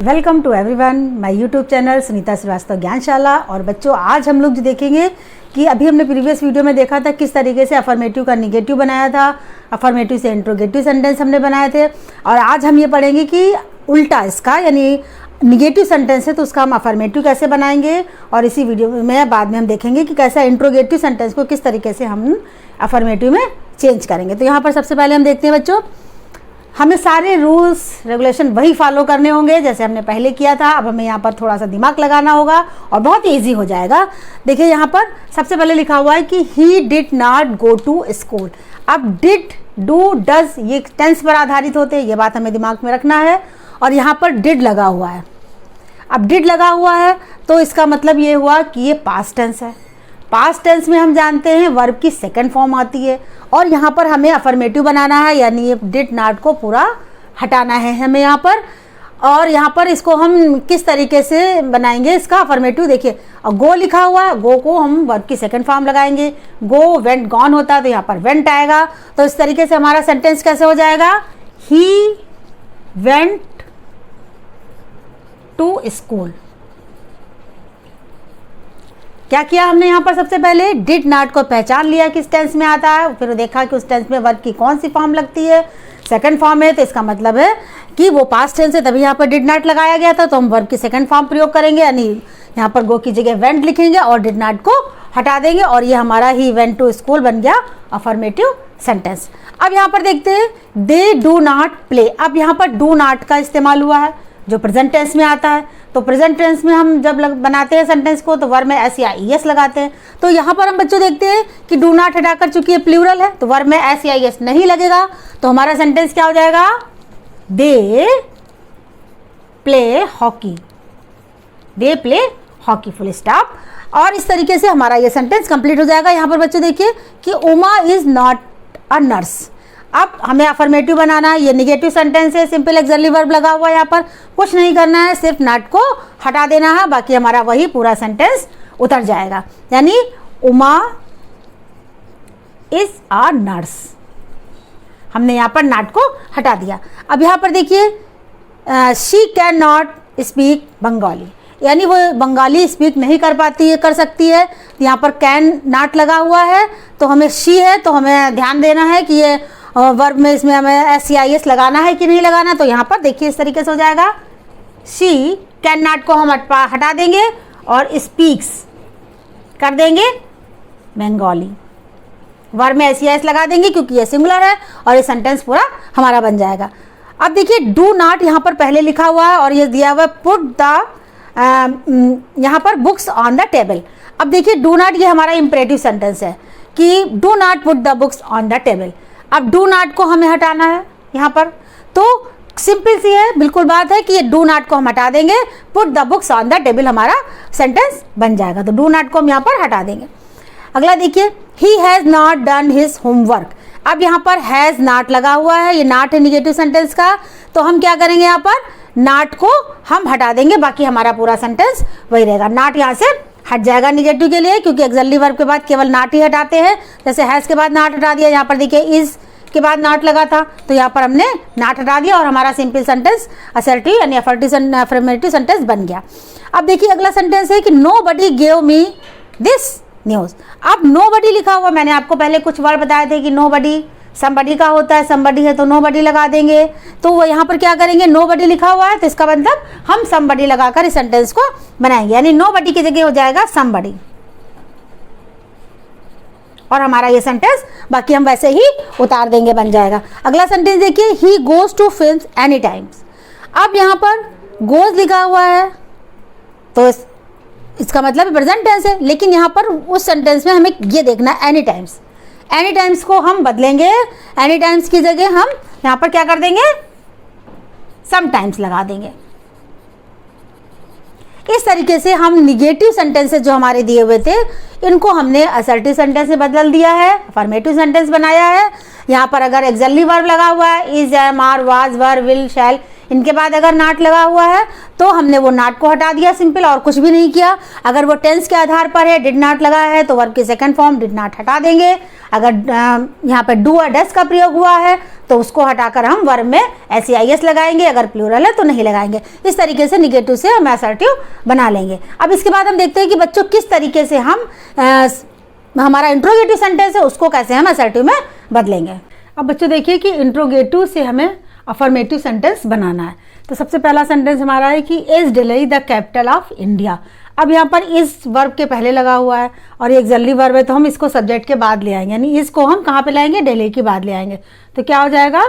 Welcome to everyone my YouTube channel Sunita Srivastava Gyanshala. और बच्चों, आज हम लोग जो देखेंगे कि अभी हमने प्रीवियस वीडियो में देखा था किस तरीके से अफर्मेटिव का निगेटिव बनाया था, अफर्मेटिव से इंट्रोगेटिव सेंटेंस हमने बनाए थे। और आज हम ये पढ़ेंगे कि उल्टा इसका, यानी निगेटिव सेंटेंस है तो उसका हम अफर्मेटिव कैसे बनाएंगे। और इसी वीडियो में बाद में हम देखेंगे कि कैसा इंट्रोगेटिव सेंटेंस को किस तरीके से हम अफर्मेटिव में चेंज करेंगे। तो यहाँ पर सबसे पहले हम देखते हैं बच्चों, हमें सारे रूल्स रेगुलेशन वही फॉलो करने होंगे जैसे हमने पहले किया था। अब हमें यहाँ पर थोड़ा सा दिमाग लगाना होगा और बहुत इजी हो जाएगा। देखिए यहाँ पर सबसे पहले लिखा हुआ है कि he did not go to school. अब डिड, डू, डज ये टेंस पर आधारित होते हैं, ये बात हमें दिमाग में रखना है। और यहाँ पर डिड लगा हुआ है। अब डिड लगा हुआ है तो इसका मतलब ये हुआ कि ये पास्ट टेंस है। पास्ट टेंस में हम जानते हैं वर्ब की सेकंड फॉर्म आती है और यहाँ पर हमें अफर्मेटिव बनाना है, यानी ये डिड नॉट को पूरा हटाना है हमें यहाँ पर। और यहाँ पर इसको हम किस तरीके से बनाएंगे इसका अफर्मेटिव, देखिए गो लिखा हुआ है, गो को हम वर्ब की सेकंड फॉर्म लगाएंगे। गो वेंट गॉन होता है तो यहाँ पर वेंट आएगा। तो इस तरीके से हमारा सेंटेंस कैसे हो जाएगा, ही वेंट टू स्कूल। क्या किया हमने यहाँ पर, सबसे पहले डिड नॉट को पहचान लिया किस टेंस में आता है, फिर देखा कि उस टेंस में वर्ब की कौन सी फॉर्म लगती है, सेकंड फॉर्म है तो इसका मतलब है कि वो पास्ट टेंस है, तभी यहाँ पर डिड नॉट लगाया गया था। तो हम वर्ब की सेकंड फॉर्म प्रयोग करेंगे, यानी यहाँ पर गो की जगह वेंट लिखेंगे और डिड नॉट को हटा देंगे और ये हमारा ही वेंट टू स्कूल बन गया अफर्मेटिव सेंटेंस। अब यहाँ पर देखते हैं दे डू नॉट प्ले। अब यहाँ पर डू नॉट का इस्तेमाल हुआ है जो प्रेजेंट टेंस में आता है। तो प्रेजेंट टेंस में हम जब बनाते हैं सेंटेंस को तो वर्ब में एस या ई एस लगाते हैं। तो यहाँ पर हम बच्चों देखते हैं कि डू नॉट हटाकर चूंकि ये प्लूरल है तो वर्ब में एस या ई एस नहीं लगेगा। तो हमारा सेंटेंस क्या हो जाएगा, they play hockey, they play hockey, full stop. और इस तरीके से हमारा ये सेंटेंस कंप्लीट हो जाएगा। यहाँ पर बच्चों देखिए कि Uma is not a nurse. अब हमें अफर्मेटिव बनाना है, ये निगेटिव सेंटेंस है, सिंपल एक्सली वर्ब लगा हुआ है, यहाँ पर कुछ नहीं करना है, सिर्फ नॉट को हटा देना है, बाकी हमारा वही पूरा सेंटेंस उतर जाएगा। यानी उमा इज अ नर्स, हमने यहाँ पर नॉट को हटा दिया। अब यहाँ पर देखिए she can not speak Bengali, यानी वो बंगाली स्पीक नहीं कर पाती है, कर सकती है। यहाँ पर कैन नॉट लगा हुआ है तो हमें शी है तो हमें ध्यान देना है कि ये वर्ब में इसमें हमें एस या एस लगाना है कि नहीं लगाना। तो यहाँ पर देखिए इस तरीके से हो जाएगा, शी कैन नॉट को हम हटा देंगे और स्पीक्स कर देंगे बंगाली। वर्ब में एस या एस लगा देंगे क्योंकि ये सिंगुलर है और ये सेंटेंस पूरा हमारा बन जाएगा। अब देखिए डू नॉट यहाँ पर पहले लिखा हुआ है और ये दिया हुआ है पुट द यहाँ पर बुक्स ऑन द टेबल। अब देखिए डू नॉट ये हमारा इंपरेटिव सेंटेंस है कि do not put the books on the table. अब डू नॉट को हमें हटाना है यहाँ पर, तो सिंपल सी है बिल्कुल बात है कि ये डू नॉट को हम हटा देंगे, put the books on the table हमारा सेंटेंस बन जाएगा। तो डू नॉट को हम यहाँ पर हटा देंगे। अगला देखिए he has not done his homework. अब यहाँ पर हैज़ नॉट लगा हुआ है, ये नॉट है निगेटिव सेंटेंस का, तो हम क्या करेंगे यहाँ पर नॉट को हम हटा देंगे, बाकी हमारा पूरा सेंटेंस वही रहेगा। नॉट यहाँ से हट जाएगा निगेटिव के लिए क्योंकि एक्सली वर्ब के बाद केवल नॉट ही हटाते हैं। जैसे हैज़ के बाद नॉट हटा दिया, यहाँ पर देखिए इज के बाद नॉट लगा था तो यहाँ पर हमने नॉट हटा दिया और हमारा सिंपल सेंटेंस असर्टिव यानी अफर्मेटिव सेंटेंस बन गया। अब देखिए अगला सेंटेंस है कि nobody give me this news. अब नोबडी लिखा हुआ, मैंने आपको पहले कुछ वर्ड बताए थे कि नोबडी समबडी का होता है, समबडी है तो नोबडी लगा देंगे। तो वो यहाँ पर क्या करेंगे, नोबडी लिखा हुआ है तो इसका मतलब हम समबडी लगाकर इस सेंटेंस को बनाएंगे, यानी नोबडी की जगह हो जाएगा समबडी और हमारा ये सेंटेंस बाकी हम वैसे ही उतार देंगे, बन जाएगा। अगला सेंटेंस देखिए he goes to films any times. अब यहाँ पर गोज लिखा हुआ है तो इसका मतलब प्रेजेंट टेंस है, लेकिन यहाँ पर उस सेंटेंस में हमें ये देखना है एनी टाइम्स। एनी टाइम्स को हम बदलेंगे, एनी टाइम्स की जगह हम यहाँ पर क्या कर देंगे, सम टाइम्स लगा देंगे। इस तरीके से हम निगेटिव सेंटेंसेस जो हमारे दिए हुए थे इनको हमने असर्टिव सेंटेंस में बदल दिया है, अफर्मेटिव सेंटेंस बनाया है। यहाँ पर अगर एक्सली वर्ब लगा हुआ है, is, am, are, was, were, will, shall, इनके बाद अगर नॉट लगा हुआ है तो हमने वो नॉट को हटा दिया सिंपल, और कुछ भी नहीं किया। अगर वो टेंस के आधार पर है, डिड नॉट लगा है, तो वर्ब की सेकंड फॉर्म डिड नॉट हटा देंगे। अगर यहाँ पे डू और डस का प्रयोग हुआ है तो उसको हटाकर हम वर्ब में SEIS लगाएंगे, अगर प्लूरल है तो नहीं लगाएंगे। इस तरीके से निगेटिव से हम असर्टिव बना लेंगे। अब इसके बाद हम देखते हैं कि बच्चों किस तरीके से हम हमारा इंट्रोगेटिव सेंटेंस है उसको कैसे हम असर्टिव में बदलेंगे। अब बच्चों देखिए कि इंट्रोगेटिव से हमें अफर्मेटिव सेंटेंस बनाना है। तो सबसे पहला सेंटेंस हमारा है कि is Delhi the capital of India. अब यहाँ पर इस वर्ब के पहले लगा हुआ है और ये एक्सिलरी वर्ब है, तो हम इसको सब्जेक्ट के बाद ले आएंगे, यानी इसको हम कहाँ पे लाएंगे, दिल्ली के बाद ले आएंगे। तो क्या हो जाएगा,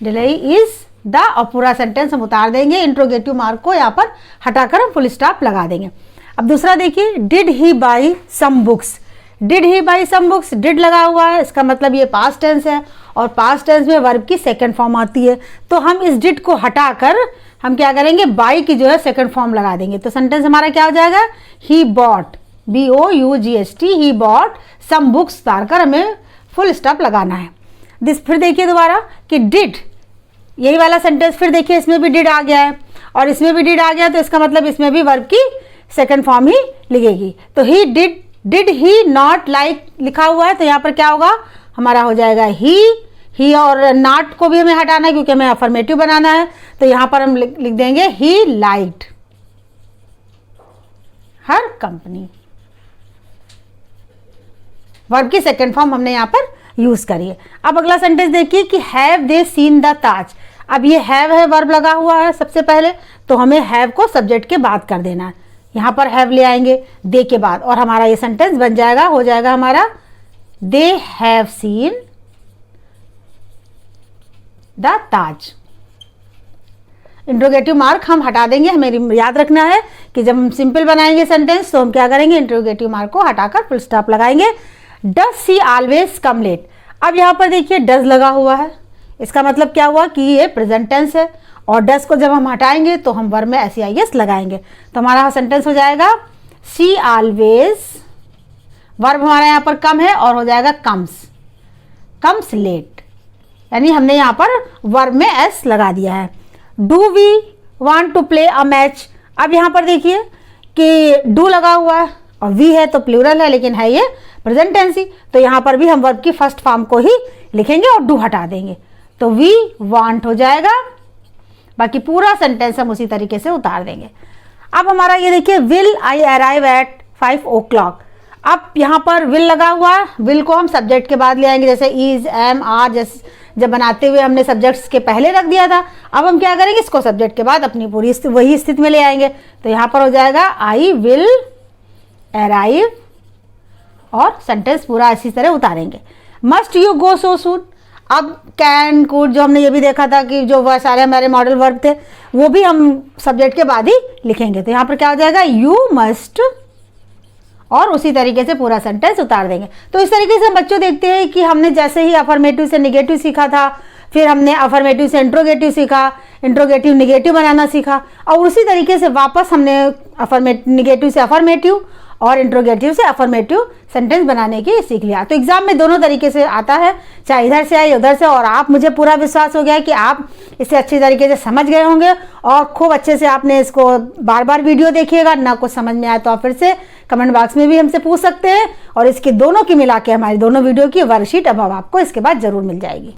दिल्ली इज द, और पूरा सेंटेंस हम उतार देंगे, इंट्रोगेटिव मार्क को यहाँ पर हटाकर हम फुल स्टॉप लगा देंगे। अब दूसरा देखिए, did he buy some books. Did he buy some books, did लगा हुआ है, इसका मतलब ये पास्ट टेंस है और पास्ट टेंस में वर्ब की सेकंड फॉर्म आती है। तो हम इस डिड को हटाकर हम क्या करेंगे, बाई की जो है सेकंड फॉर्म लगा देंगे। तो सेंटेंस हमारा क्या हो जाएगा, he bought, BOUGHT, he bought some books, उतारकर हमें फुल स्टॉप लगाना है। फिर देखिए दोबारा कि डिड, यही वाला सेंटेंस फिर देखिए, इसमें भी डिड आ गया है और इसमें भी डिड आ गया, तो इसका मतलब इसमें भी वर्ब की सेकंड फॉर्म ही लिखेगी। तो he did he not like लिखा हुआ है, तो यहाँ पर क्या होगा, हमारा हो जाएगा ही और नॉट को भी हमें हटाना है क्योंकि हमें अफर्मेटिव बनाना है। तो यहाँ पर हम लिख देंगे he liked her company. Verb की सेकंड फॉर्म हमने यहाँ पर यूज करी है। अब अगला सेंटेंस देखिए कि हैव दे सीन द ताज। अब ये हैव है, वर्ब लगा हुआ है सबसे पहले, तो हमें हैव को सब्जेक्ट के बाद कर देना है। यहाँ पर हैव ले आएंगे दे के बाद और हमारा ये सेंटेंस बन जाएगा, हो जाएगा हमारा they have seen the Taj. Interrogative mark हम हटा देंगे, हमें याद रखना है कि जब हम सिंपल बनाएंगे सेंटेंस तो हम क्या करेंगे, इंट्रोगेटिव मार्क को हटाकर फुल स्टॉप लगाएंगे। Does she always come late. अब यहाँ पर देखिए डज लगा हुआ है, इसका मतलब क्या हुआ कि ये प्रेजेंट टेंस है और डज को जब हम हटाएंगे तो हम वर्ब में SEIS लगाएंगे। तो हमारा सेंटेंस हो जाएगा सी ऑलवेज, वर्ब हमारा यहाँ पर कम है और हो जाएगा कम्स लेट, यानी हमने यहाँ पर वर्ब में S लगा दिया है। Do we want to play a match. अब यहाँ पर देखिए कि डू लगा हुआ है और वी है तो प्लूरल है, लेकिन है ये प्रेजेंट टेंस ही, तो यहाँ पर भी हम वर्ब की फर्स्ट फॉर्म को ही लिखेंगे और डू हटा देंगे, तो वी वांट हो जाएगा। बाकी पूरा सेंटेंस हम उसी तरीके से उतार देंगे। अब हमारा ये देखिए, will I arrive at 5 o'clock। अब यहाँ पर विल लगा हुआ है, विल को हम सब्जेक्ट के बाद ले आएंगे, जैसे इज, एम, आर, जब बनाते हुए हमने सब्जेक्ट्स के पहले रख दिया था। अब हम क्या करेंगे, इसको सब्जेक्ट के बाद अपनी पूरी वही स्थिति में ले आएंगे। तो यहाँ पर हो जाएगा आई विल अराइव और सेंटेंस पूरा इसी तरह उतारेंगे। मस्ट यू गो सो सून। अब कैन, कुड, जो हमने ये भी देखा था कि जो वह सारे हमारे मॉडल वर्ब थे वो भी हम सब्जेक्ट के बाद ही लिखेंगे। तो यहाँ पर क्या हो जाएगा, यू मस्ट, और उसी तरीके से पूरा सेंटेंस उतार देंगे। तो इस तरीके से हम बच्चों देखते हैं कि हमने जैसे ही अफर्मेटिव से निगेटिव सीखा था, फिर हमने अफर्मेटिव से इंट्रोगेटिव सीखा, इंट्रोगेटिव निगेटिव बनाना सीखा, और उसी तरीके से वापस हमने निगेटिव से अफर्मेटिव और इंट्रोगेटिव से अफर्मेटिव सेंटेंस बनाने की सीख लिया। तो एग्जाम में दोनों तरीके से आता है, चाहे इधर से आए उधर से, और आप, मुझे पूरा विश्वास हो गया है कि आप इसे अच्छी तरीके से समझ गए होंगे और खूब अच्छे से आपने इसको बार बार वीडियो देखिएगा। ना कुछ समझ में आए तो आप फिर से कमेंट बॉक्स में भी हमसे पूछ सकते हैं, और इसके दोनों की मिला के हमारी दोनों वीडियो की वर्कशीट अब आपको इसके बाद जरूर मिल जाएगी।